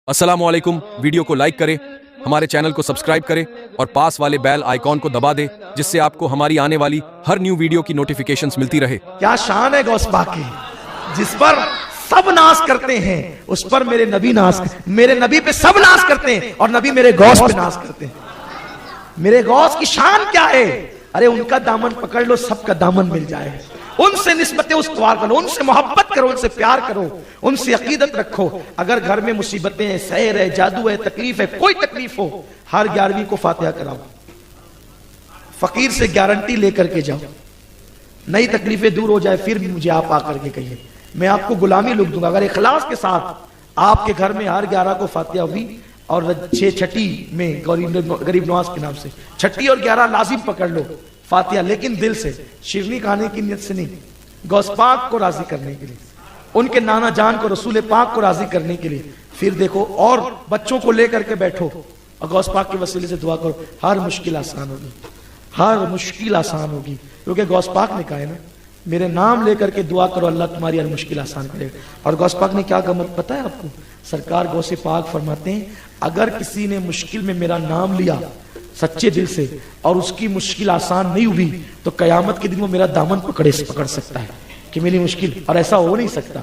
अस्सलाम वालेकुम। वीडियो को लाइक करें, हमारे चैनल को सब्सक्राइब करें और पास वाले बेल आइकॉन को दबा दें, जिससे आपको हमारी आने वाली हर न्यू वीडियो की नोटिफिकेशंस मिलती रहे। क्या शान है गौस पाक की, जिस पर सब नाश करते हैं उस पर मेरे नबी मेरे नबी पे सब नाश करते हैं और नबी मेरे गौस पे नाश करते हैं। मेरे गौस की शान क्या है? अरे उनका दामन पकड़ लो, सबका दामन मिल जाए। उनसे निस्बतें उस्तवार करो, उनसे मोहब्बत करो, उनसे प्यार करो, उनसे अकीदत रखो। अगर घर में मुसीबतें हैं, सहर है, जादू है, तकलीफ है, कोई तकलीफ हो, हर 11वीं को फातिहा कराओ, फकीर से गारंटी लेकर के जाओ। नई तकलीफें दूर हो जाए फिर मुझे आप आकर के कहिए, मैं आपको गुलामी लुक दूंगा। अगर इखलास के साथ आपके घर में हर 11 को फातिहा हुई और 6 छठी में गरीब नवाज के नाम से 6 और 11 लाजिम पकड़ लो फातिहा, लेकिन दिल से, शिरनी खाने की नियत से नहीं, गौस पाक को राजी करने के लिए, उनके नाना जान को, रसूल पाक को राजी करने के लिए। फिर देखो और बच्चों को लेकर के बैठो और गौस पाक के वसीले से दुआ करो, हर मुश्किल आसान होगी, हर मुश्किल आसान होगी। क्योंकि गौस पाक ने कहा है ना, मेरे नाम लेकर के दुआ करो, अल्लाह तुम्हारी हर मुश्किल आसान करेगा। और गौस पाक ने क्या कहा पता है आपको? सरकार गौस पाक फरमाते हैं, अगर किसी ने मुश्किल में मेरा नाम लिया सच्चे दिल से और उसकी मुश्किल आसान नहीं हुई, तो कयामत के दिन वो मेरा दामन पकड़ सकता है कि मेरी मुश्किल। और ऐसा हो नहीं सकता।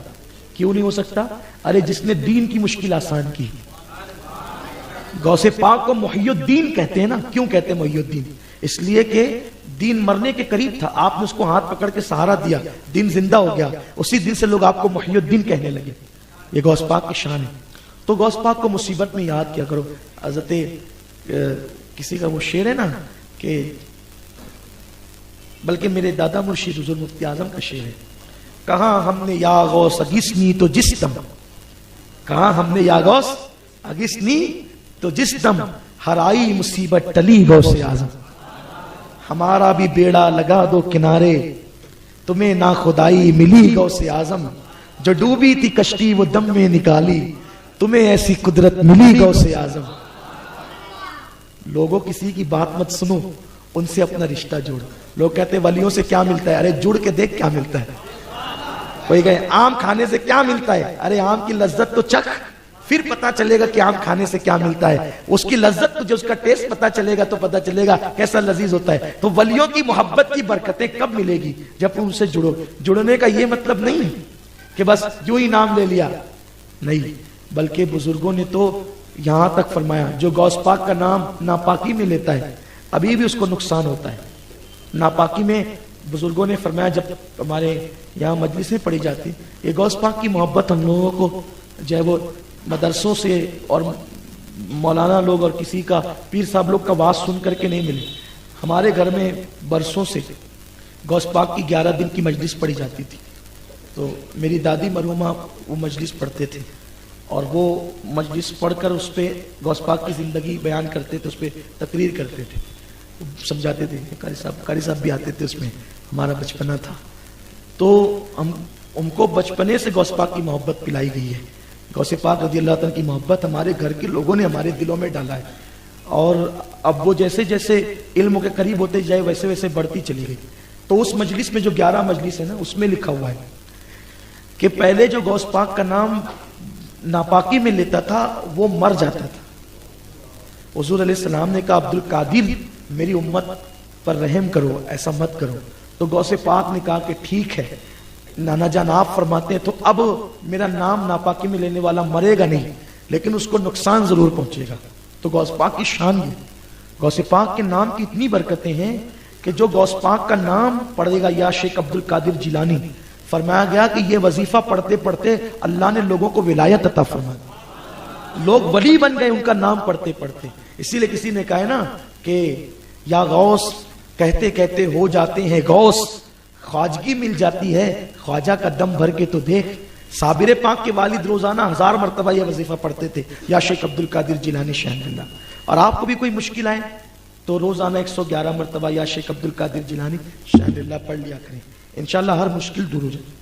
क्यों नहीं हो सकता? अरे जिसने दीन की मुश्किल आसान की। गौसे पाक को मुहियुद्दीन कहते हैं ना। क्यों कहते हैं मुहियुद्दीन? इसलिए कि दीन मरने के करीब था, आपने उसको हाथ पकड़ के सहारा दिया, दिन जिंदा हो गया, उसी दिन से लोग आपको मुहियुद्दीन कहने लगे। ये गौस पाक की शान है। तो गौस पाक को मुसीबत में याद किया करो। हज़रत किसी का वो शेर है ना कि, बल्कि मेरे दादा मुर्शिद हुज़ूर मुफ्ती आज़म का शेर है, कहा हमने या गौस अगिस्नी तो जिस दम, कहा हमने या गौस अगिस्नी तो जिस दम, हराई मुसीबत टली गौस आज़म। हमारा भी बेड़ा लगा दो किनारे, तुम्हें ना खुदाई मिली गौस आज़म। जो डूबी थी कश्ती वो दम में निकाली, तुम्हें ऐसी कुदरत मिली गौस आज़म। लोगों किसी की बात मत सुनो, उनसे अपना रिश्ता जोड़ो। लोग कहते हैं वलियों से क्या मिलता है? अरे जुड़ के देख क्या मिलता है। कोई कहे आम खाने से क्या मिलता है? अरे आम की लज्जत तो चख, फिर पता चलेगा कि आम खाने से क्या मिलता है। उसकी लज्जत तो, जो उसका टेस्ट पता चलेगा तो पता चलेगा कैसा लजीज होता है। तो वलियों की मोहब्बत की बरकतें कब मिलेगी? जब तुम उनसे जुड़ो। जुड़ने का ये मतलब नहीं कि बस यूं ही नाम ले लिया, नहीं, बल्कि बुजुर्गों ने तो यहां तक फरमाया, जो गौस पाक का नाम नापाकी में लेता है अभी भी उसको नुकसान होता है। नापाकी में बुजुर्गों ने फरमाया, जब हमारे यहाँ मजलिसें पढ़ी जाती, ये गौस पाक की मोहब्बत हम लोगों को जो है वो मदरसों से और मौलाना लोग और किसी का पीर साहब लोग का वाज सुन करके नहीं मिली। हमारे घर में बरसों से गौस पाक की 11 दिन की मजलिस पढ़ी जाती थी। तो मेरी दादी मरहुमा वो मजलिस पढ़ते थे और वो मजलिस पढ़कर उस पर गौस पाक की ज़िंदगी बयान करते थे, उस पर तकरीर करते थे, समझाते थे। कारी साहब भी आते थे, उसमें हमारा बचपना था। तो हम उनको बचपने से गौस पाक की मोहब्बत पिलाई गई है। गौस पाक रज़ी अल्लाह तआला की मोहब्बत हमारे घर के लोगों ने हमारे दिलों में डाला है। और अब वो जैसे जैसे इल्म के करीब होते जाए वैसे वैसे बढ़ती चली गई। तो उस मजलिस में जो 11 मजलिस है ना, उसमें लिखा हुआ है कि पहले जो गौस पाक का नाम नापाकी में लेता था वो मर जाता था। हुजूर अलैहिस्सलाम ने कहा, अब्दुल कादिर मेरी उम्मत पर रहम करो, ऐसा मत करो। तो गौसे पाक ने कहा कि ठीक है नाना जान, आप फरमाते हैं तो अब मेरा नाम नापाकी में लेने वाला मरेगा नहीं, लेकिन उसको नुकसान जरूर पहुंचेगा। तो गौस पाक की शान है, गौसे पाक के नाम की इतनी बरकतें हैं कि जो गौस पाक का नाम पढ़ेगा, या शेख अब्दुल कादिर जिलानी, फरमाया गया कि ये वजीफा पढ़ते पढ़ते अल्लाह ने लोगों को विलायत अता फरमा दी, लोग वली बन गए उनका नाम पढ़ते पढ़ते। इसीलिए किसी ने कहा है ना कि या गौस कहते कहते हो जाते हैं गौस, ख्वाजगी मिल जाती है ख्वाजा का दम भर के तो देख। साबिर पाक के वालिद रोजाना 1000 मरतबा यह वजीफा पढ़ते थे, या शेख अब्दुल कादिर जिलानी शाहनल्लाह। और आपको भी कोई मुश्किल आए तो रोजाना 111 मरतबा या शेख अब्दुल कादिर जिलानी शाहनल्लाह पढ़ लिया करें। इंशाल्लाह हर मुश्किल दूर हो जाएगी,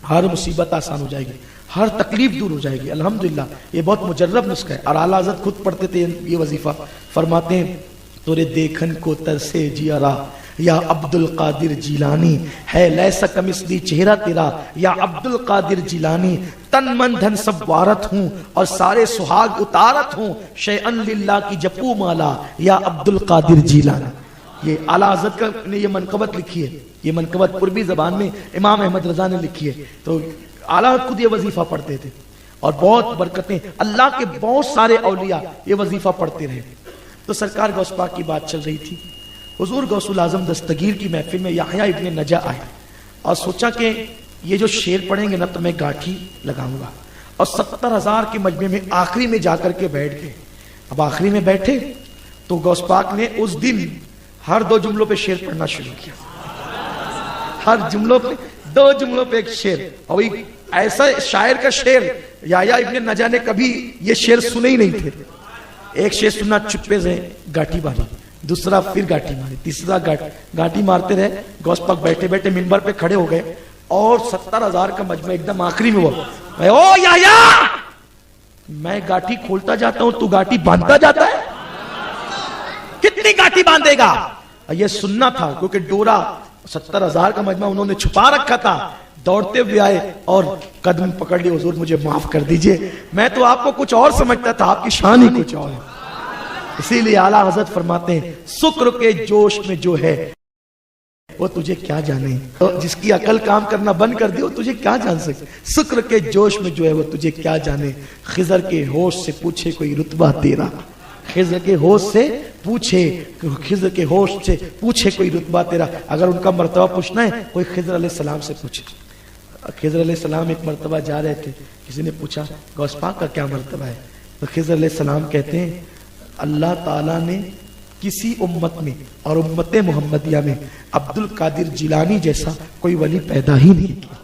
हर मुसीबत आसान हो जाएगी, हर तकलीफ दूर हो जाएगी। अल्हम्दुलिल्लाह ये बहुत मुजर्रब नुस्खा है। और आला हज़रत खुद पढ़ते थे ये वजीफा, फरमाते हैं, तोरे देखन को तरसे जियारा, یا عبد القادر جیلانی، ہے لیسا کمثلی چہرہ تیرا یا عبد القادر جیلانی، تن من دھن سب وارت ہوں اور سارے سہاگ اتارت ہوں، شیئن للہ کی جپو مالا یا عبد القادر جیلانی۔ یہ اعلیٰ حضرت کا نے یہ منقبت لکھی ہے، یہ منقبت عربی زبان میں امام احمد رضا نے لکھی ہے۔ تو اعلیٰ حضرت خود یہ وظیفہ پڑھتے تھے اور بہت برکتیں، اللہ کے بہت سارے اولیاء یہ وظیفہ پڑھتے رہے۔ تو سرکار غوث پاک کی بات چل رہی تھی، حضور غوث الاعظم دستگیر کی محفل میں یحییٰ ابن نجا آئے اور سوچا کہ یہ جو شعر پڑھیں گے نا تو میں گاٹھی لگاؤں گا، اور 70,000 کے مجمع میں آخری میں جا کر کے بیٹھ گئے۔ اب آخری میں بیٹھے تو غوث پاک نے اس دن ہر 2 جملوں پہ شعر پڑھنا شروع کیا، ہر جملوں پہ 2 جملوں پہ ایک شعر، اور ایسا شاعر کا شعر یحییٰ ابن نجا نے کبھی یہ شعر سنے ہی نہیں تھے۔ ایک شعر سننا، چپے سے گاٹھی ماری، دوسرا پھر گاٹھی ماری، تیسرا گاٹھی مارتے رہے۔ غوث پاک بیٹھے بیٹھے منبر پہ کھڑے ہو گئے اور 70,000 کا مجمع ایک دم آخری میں ہوا، او یحییٰ میں گاٹھی کھولتا جاتا ہوں تو گاٹھی باندھتا جاتا ہے، کتنی گاٹھی باندھے گا؟ یہ سننا تھا کیونکہ ڈورا 70,000 کا مجمع انہوں نے چھپا رکھا تھا۔ دوڑتے ہوئے آئے اور قدم پکڑ لیے، حضور مجھے معاف کر دیجئے، میں تو آپ کو کچھ اور سمجھتا تھا، آپ کی شان ہی کچھ اور ہے۔ اسی لیے اعلیٰ حضرت فرماتے ہیں سکر کے جوش میں جو ہے وہ تجھے کیا جانے، تو جس کی عقل کام کرنا بند کر دی وہ تجھے کیا جان سکے، سکر کے جوش میں جو ہے وہ تجھے کیا جانے، خضر کے ہوش سے پوچھے کوئی رتبہ تیرا، خضر کے ہوش سے پوچھے، خضر کے ہوش سے پوچھے کوئی رتبہ تیرا۔ اگر ان کا مرتبہ پوچھنا ہے کوئی خضر علیہ السلام سے پوچھے۔ خضر علیہ السلام ایک مرتبہ جا رہے تھے، کسی نے پوچھا غوث پاک کا کیا مرتبہ ہے؟ تو خضر علیہ السلام کہتے ہیں اللہ تعالیٰ نے کسی امت میں اور امت محمدیہ میں عبد القادر جیلانی جیسا کوئی ولی پیدا ہی نہیں کیا۔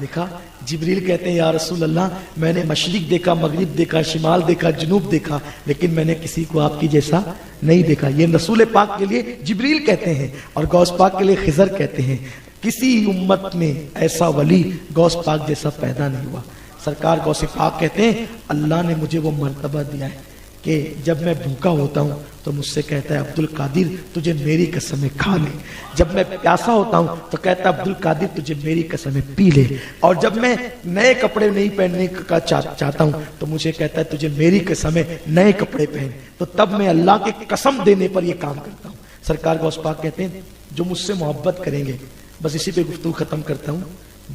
دیکھا جبریل کہتے ہیں یا رسول اللہ میں نے مشرق دیکھا، مغرب دیکھا، شمال دیکھا، جنوب دیکھا، لیکن میں نے کسی کو آپ کی جیسا نہیں دیکھا۔ یہ رسول پاک کے لیے جبریل کہتے ہیں اور غوث پاک کے لیے خضر کہتے ہیں، کسی امت میں ایسا ولی غوث پاک جیسا پیدا نہیں ہوا۔ سرکار غوث پاک کہتے ہیں اللہ نے مجھے وہ مرتبہ دیا ہے کہ جب میں بھوکا ہوتا ہوں تو مجھ سے کہتا ہے عبد القادر تجھے میری قسم ہے کھا لے، جب میں پیاسا ہوتا ہوں تو کہتا ہے عبد القادر تجھے میری قسم ہے پی لے، اور جب میں نئے کپڑے نہیں پہننے کا چاہتا ہوں تو مجھے کہتا ہے تجھے میری قسم ہے نئے کپڑے پہن، تو تب میں اللہ کے قسم دینے پر یہ کام کرتا ہوں۔ سرکار غوث پاک کہتے ہیں جو مجھ سے محبت کریں گے، بس اسی پہ گفتگو ختم کرتا ہوں،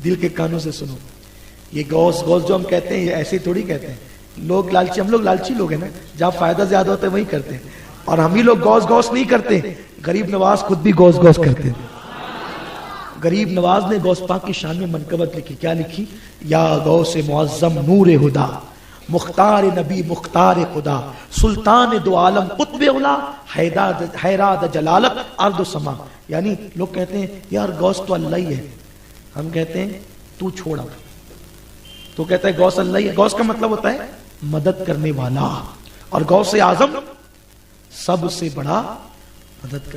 دل کے کانوں سے سنو، یہ غوث غوث جو ہم کہتے ہیں یہ ایسے تھوڑی کہتے ہیں، لوگ لالچی، ہم لوگ لالچی لوگ ہیں نا، جہاں فائدہ زیادہ ہوتا ہے وہی کرتے ہیں، اور ہم ہی لوگ غوث غوث نہیں کرتے، غریب نواز خود بھی غوث غوث کرتے ہیں۔ غریب نواز نے غوث پاک کی شان میں منقبت لکھی، کیا لکھی؟ یا غوث معظم نور ہدا، مختار نبی مختار خدا، سلطان دو عالم قطب اولا، حیراد جلالت ارض و سما۔ یعنی لوگ کہتے ہیں یار غوث تو اللہ ہی ہے، ہم کہتے ہیں تو چھوڑا، تو کہتا ہے غوث اللہ ہی ہے۔ غوث کا مطلب ہوتا ہے مدد کرنے والا، اور غوث اعظم سب سے بڑا مدد